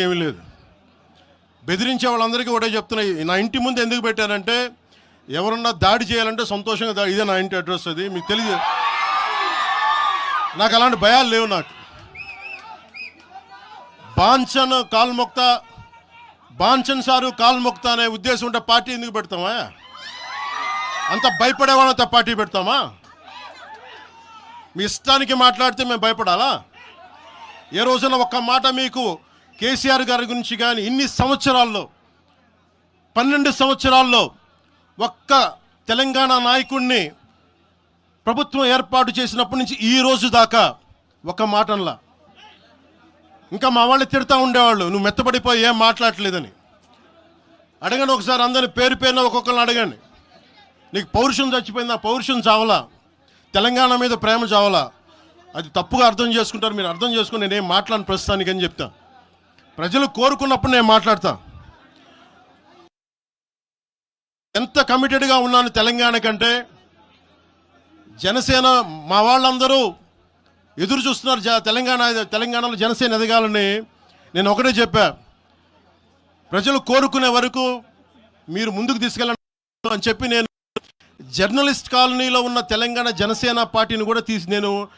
ఏమీ లేదు. బెదిరించే వాళ్ళందరికీ ఒకటే చెప్తున్నాయి. నా ఇంటి ముందు ఎందుకు పెట్టారంటే ఎవరన్నా దాడి చేయాలంటే సంతోషంగా దాడి, ఇదే నా ఇంటి అడ్రస్, అది మీకు తెలియదు. నాకు అలాంటి భయాలు లేవు. నాకు బాంఛన్ కాల్మొక్త, బాంఛన్ సారు కాల్మొక్త అనే ఉద్దేశం ఉంటే పార్టీ ఎందుకు పెడతామా? అంత భయపడేవాళ్ళంత పార్టీ పెడతామా? మీ ఇష్టానికి మాట్లాడితే మేము భయపడాలా? ఏ రోజున ఒక్క మాట మీకు కేసీఆర్ గారి గురించి కానీ ఇన్ని సంవత్సరాల్లో 12 సంవత్సరాల్లో ఒక్క తెలంగాణ నాయకుడిని ప్రభుత్వం ఏర్పాటు చేసినప్పటి నుంచి ఈ రోజు దాకా ఒక మాటంలా. ఇంకా మా వాళ్ళు తిడతా ఉండేవాళ్ళు, నువ్వు మెత్తబడిపోయి ఏం మాట్లాడలేదని. అడగండి ఒకసారి, అందరిని పేరు పేరున ఒక్కొక్కరిని అడగండి. నీకు పౌరుషం చచ్చిపోయిందా? పౌరుషం చావలా, తెలంగాణ మీద ప్రేమ చావలా. అది తప్పుగా అర్థం చేసుకుంటారు. మీరు అర్థం చేసుకుని నేనేం మాట్లాడిన ప్రస్తుతానికి అని చెప్తా. ప్రజలు కోరుకున్నప్పుడు నేను మాట్లాడతా. ఎంత కమిటెడ్గా ఉన్నాను తెలంగాణ కంటే, జనసేన మా వాళ్ళందరూ ఎదురు చూస్తున్నారు తెలంగాణలో జనసేన ఎదగాలని. నేను ఒకటే చెప్పా, ప్రజలు కోరుకునే వరకు మీరు ముందుకు తీసుకెళ్ళండి అని చెప్పి నేను జర్నలిస్ట్ కాలనీలో ఉన్న తెలంగాణ జనసేన పార్టీని కూడా నేను